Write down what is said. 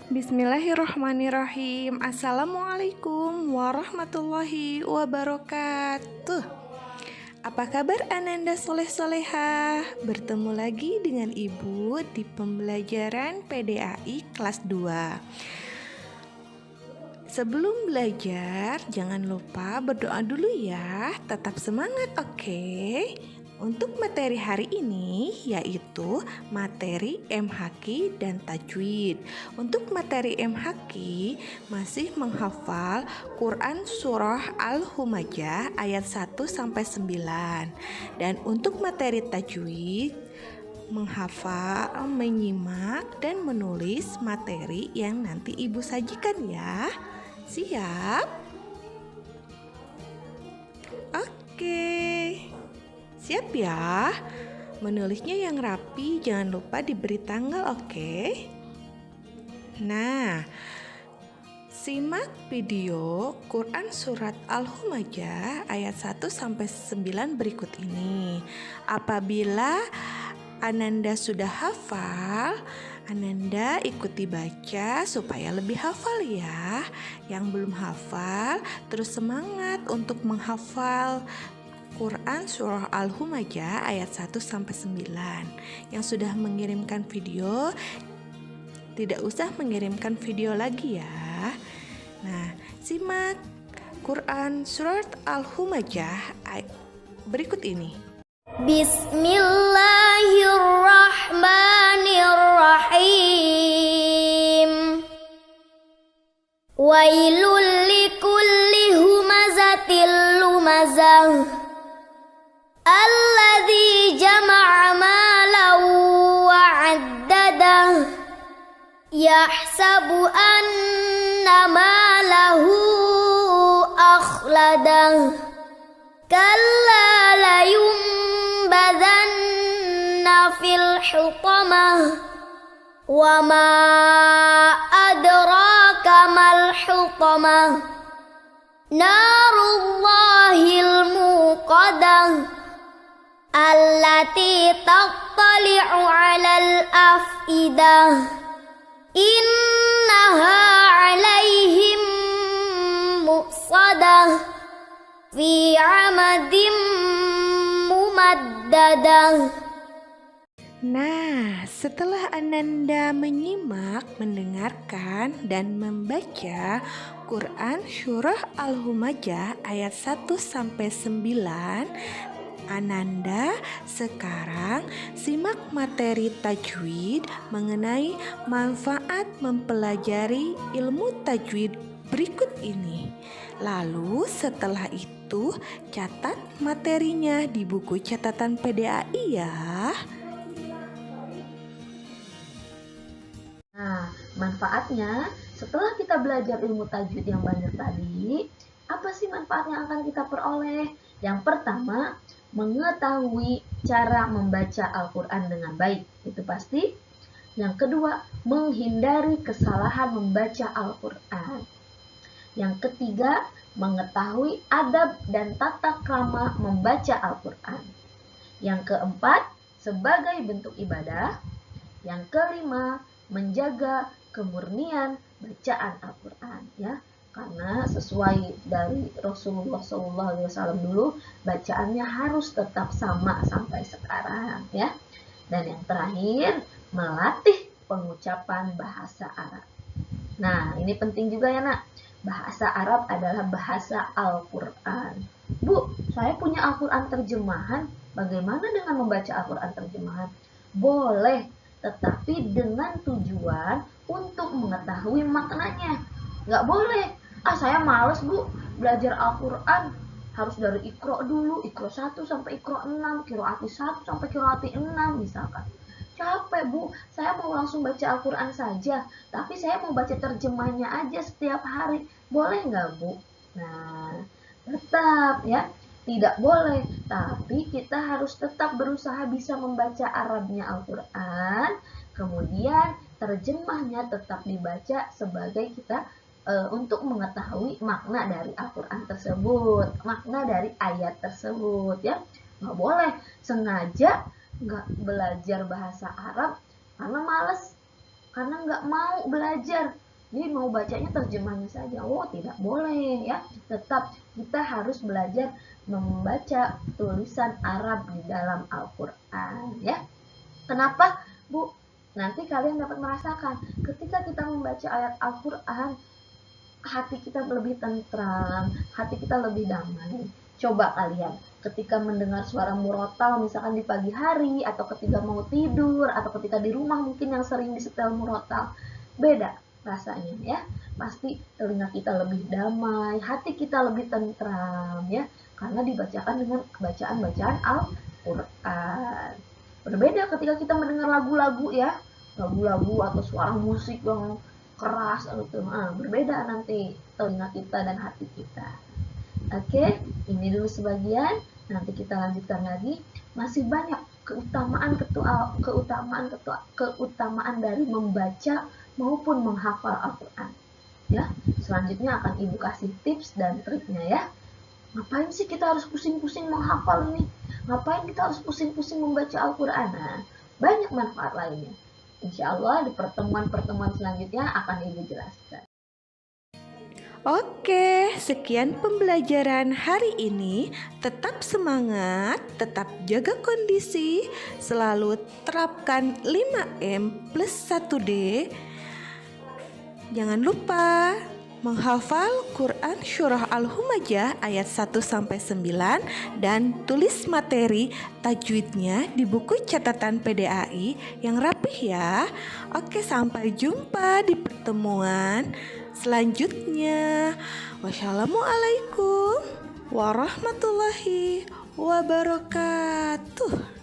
Bismillahirrahmanirrahim. Assalamualaikum warahmatullahi wabarakatuh. Apa kabar Ananda soleh-solehah? Bertemu lagi dengan Ibu di pembelajaran PDAI kelas 2. Sebelum belajar, jangan lupa berdoa dulu ya. Tetap semangat, oke? Untuk materi hari ini yaitu materi MHQ dan tajwid. Untuk materi MHQ masih menghafal Quran surah Al-Humajah ayat 1 sampai 9. Dan untuk materi tajwid menghafal, menyimak dan menulis materi yang nanti Ibu sajikan ya. Siap? Oke. Siap ya? Menulisnya yang rapi, jangan lupa diberi tanggal, oke? Nah, simak video Quran Surat Al-Humajah ayat 1 sampai 9 berikut ini. Apabila Ananda sudah hafal, Ananda ikuti baca supaya lebih hafal ya. Yang belum hafal, terus semangat untuk menghafal Quran Surah Al-Humajah ayat 1 sampai 9. Yang sudah mengirimkan video tidak usah mengirimkan video lagi ya. Nah, simak Quran Surat Al-Humajah berikut ini. Bismillahirrahmanirrahim. Wailul likulli humazatil lumazah alladzi jama'a malan wa 'addadah yahsabu anna malahu akhladah kalla la yunbadanna fil hutamah wa ma adraka mal hutamah narullahil muqadah allati tattali'u 'alal afidah innaha 'alaihim muqsadah fi 'amadim mumaddadah. Nah, setelah Ananda menyimak, mendengarkan, dan membaca Quran Surah Al-Humajah ayat 1 sampai 9, Ananda sekarang simak materi tajwid mengenai manfaat mempelajari ilmu tajwid berikut ini. Lalu setelah itu catat materinya di buku catatan PDAI ya. Nah, manfaatnya setelah kita belajar ilmu tajwid yang banyak tadi, apa sih manfaat yang akan kita peroleh? Yang pertama, mengetahui cara membaca Al-Quran dengan baik, itu pasti. Yang kedua, menghindari kesalahan membaca Al-Quran. Yang ketiga, mengetahui adab dan tata krama membaca Al-Quran. Yang keempat, sebagai bentuk ibadah. Yang kelima, menjaga kemurnian bacaan Al-Quran ya, karena sesuai dari Rasulullah SAW dulu bacaannya harus tetap sama sampai sekarang ya. Dan yang terakhir, melatih pengucapan bahasa Arab. Nah, ini penting juga ya nak. Bahasa Arab adalah bahasa Al-Quran. Bu, saya punya Al-Quran terjemahan. Bagaimana dengan membaca Al-Quran terjemahan? Boleh, tetapi dengan tujuan untuk mengetahui maknanya. Nggak boleh, saya males bu, belajar Al-Quran harus dari Iqra dulu, Iqra 1 sampai Iqra 6, Qiraati 1 sampai Qiraati 6 misalkan. Capek bu, saya mau langsung baca Al-Quran saja, tapi saya mau baca terjemahnya aja setiap hari. Boleh nggak bu? Nah, tetap ya, tidak boleh, tapi kita harus tetap berusaha bisa membaca Arabnya Al-Quran, kemudian terjemahnya tetap dibaca sebagai kita untuk mengetahui makna dari Al-Quran tersebut, makna dari ayat tersebut ya. Nggak boleh sengaja nggak belajar bahasa Arab karena males karena nggak mau belajar. Jadi mau bacanya terjemahnya saja. Oh, tidak boleh ya. Tetap kita harus belajar membaca tulisan Arab di dalam Al-Quran ya. Kenapa, Bu? Nanti kalian dapat merasakan ketika kita membaca ayat Al-Quran, hati kita lebih tentram, hati kita lebih damai. Coba kalian ketika mendengar suara murotal misalkan di pagi hari, atau ketika mau tidur, atau ketika di rumah mungkin yang sering disetel murotal, beda rasanya ya. Pasti telinga kita lebih damai, hati kita lebih tentram ya, karena dibacakan dengan bacaan-bacaan Al-Quran. Berbeda ketika kita mendengar lagu-lagu ya, lagu-lagu atau suara musik yang keras gitu. Berbeda nanti telinga kita dan hati kita. Oke, ini dulu sebagian. Nanti kita lanjutkan lagi. Masih banyak keutamaan dari membaca maupun menghafal Al-Quran. Ya, selanjutnya akan Ibu kasih tips dan triknya ya. Ngapain sih kita harus pusing-pusing menghafal ini? Ngapain kita harus pusing-pusing membaca Al-Quran? Nah, banyak manfaat lainnya. Insya Allah di pertemuan-pertemuan selanjutnya akan Ibu jelaskan. Oke, sekian pembelajaran hari ini. Tetap semangat, tetap jaga kondisi, selalu terapkan 5M plus 1D. Jangan lupa menghafal Quran Surah Al-Humajah ayat 1-9 dan tulis materi tajwidnya di buku catatan PDAI yang rapih ya. Oke, sampai jumpa di pertemuan selanjutnya. Wassalamualaikum warahmatullahi wabarakatuh.